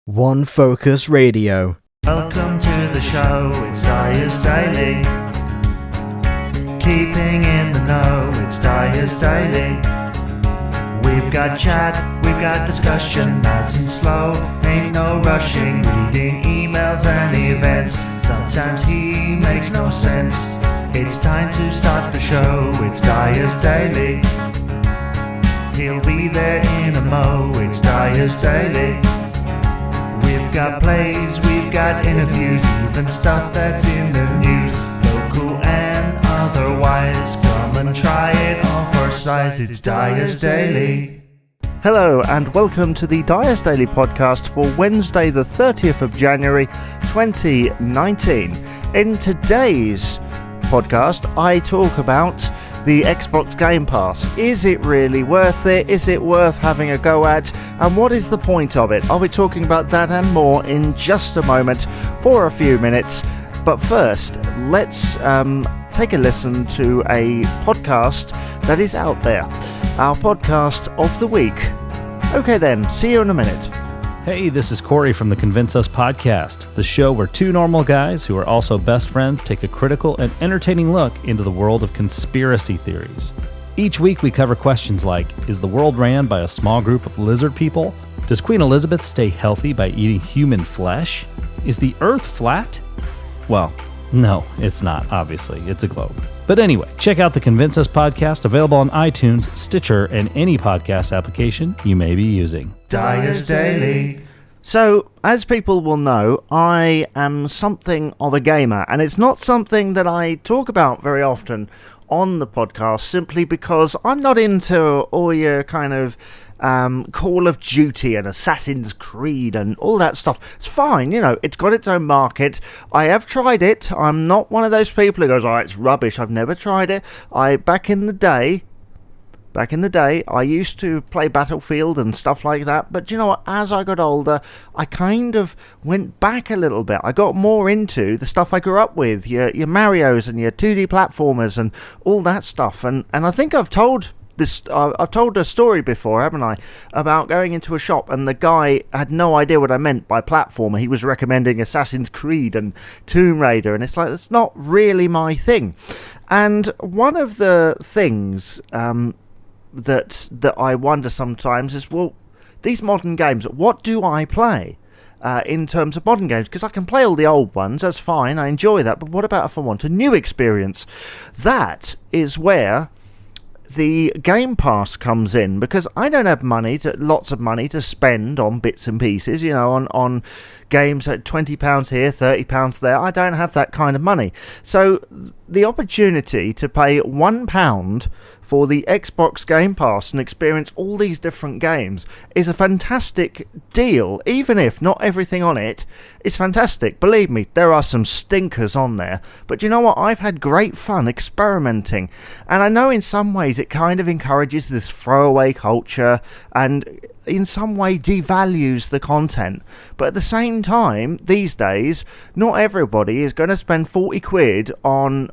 One Focus Radio. Welcome to the show, it's Dyer's Daily. Keeping in the know, it's Dyer's Daily. We've got chat, we've got discussion, nice and slow, ain't no rushing, reading emails and events. Sometimes he makes no sense. It's time to start the show, it's Dyer's Daily. He'll be there in a mo, it's Dyer's Daily. We've got plays, we've got interviews, even stuff that's in the news. Local and otherwise, come and try it on for size, it's Dyer's Daily. Hello and welcome to the Dyer's Daily podcast for Wednesday the 30th of January 2019. In today's podcast I talk about the Xbox Game Pass. Is it really worth it? Is it worth having a go at? And what is the point of it? I'll be talking about that and more in just a moment for a few minutes. But first, let's take a listen to a podcast that is out there. Our podcast of the week. Okay then, see you in a minute. Hey, this is Corey from the Convince Us podcast, the show where two normal guys who are also best friends take a critical and entertaining look into the world of conspiracy theories. Each week we cover questions like, is the world ran by a small group of lizard people? Does Queen Elizabeth stay healthy by eating human flesh? Is the Earth flat? Well, no, it's not, obviously. It's a globe. But anyway, check out the Convince Us podcast, available on iTunes, Stitcher, and any podcast application you may be using. Dyer's Daily. So, as people will know, I am something of a gamer, and it's not something that I talk about very often on the podcast, simply because I'm not into all your kind of Call of Duty and Assassin's Creed and all that stuff. It's fine, you know, it's got its own market. I have tried it. I'm not one of those people who goes, oh, it's rubbish. I've never tried it. Back in the day, I used to play Battlefield and stuff like that, but you know what, as I got older, I kind of went back a little bit. I got more into the stuff I grew up with, your Marios and your 2D platformers and all that stuff, and I think I've told a story before, haven't I, about going into a shop and the guy had no idea what I meant by platformer. He was recommending Assassin's Creed and Tomb Raider, and it's like, it's not really my thing. And one of the things that I wonder sometimes is, well, these modern games, what do I play in terms of modern games? Because I can play all the old ones, that's fine, I enjoy that, but what about if I want a new experience? That is where the Game Pass comes in, because I don't have lots of money to spend on bits and pieces, you know, on games at £20 here, £30 there. I don't have that kind of money. So the opportunity to pay £1 for the Xbox Game Pass and experience all these different games is a fantastic deal, even if not everything on it is fantastic. Believe me, there are some stinkers on there, but you know what? I've had great fun experimenting, and I know in some ways it kind of encourages this throwaway culture and in some way devalues the content, but at the same time, these days, not everybody is going to spend 40 quid on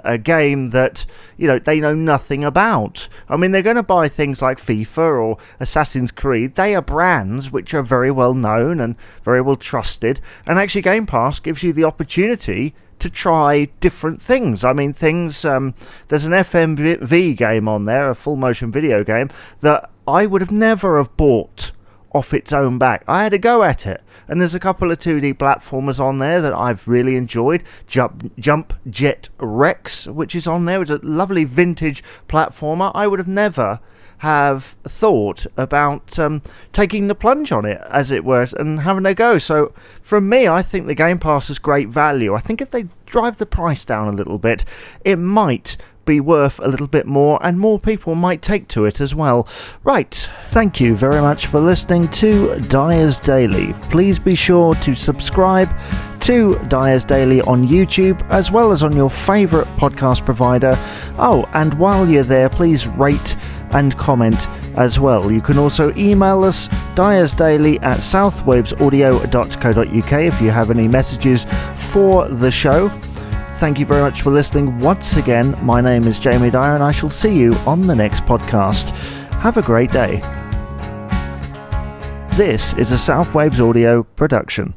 a game that, you know, they know nothing about. I mean, they're going to buy things like FIFA or Assassin's Creed. They are brands which are very well known and very well trusted, and actually Game Pass gives you the opportunity to try different things. I mean, there's an FMV game on there, a full motion video game, that I would have never have bought off its own back. I had a go at it, and there's a couple of 2D platformers on there that I've really enjoyed. Jump Jet Rex, which is on there, it's a lovely vintage platformer. I would have never have thought about taking the plunge on it, as it were, and having a go. So from me, I think the Game Pass is great value. I think if they drive the price down a little bit, it might be worth a little bit more, and more people might take to it as well. Right, thank you very much for listening to Dyer's Daily. Please be sure to subscribe to Dyer's Daily on YouTube, as well as on your favourite podcast provider. Oh, and while you're there, please rate and comment as well. You can also email us, dyersdaily@southwavesaudio.co.uk, if you have any messages for the show. Thank you very much for listening once again. My name is Jamie Dyer, and I shall see you on the next podcast. Have a great day. This is a Southwaves Audio production.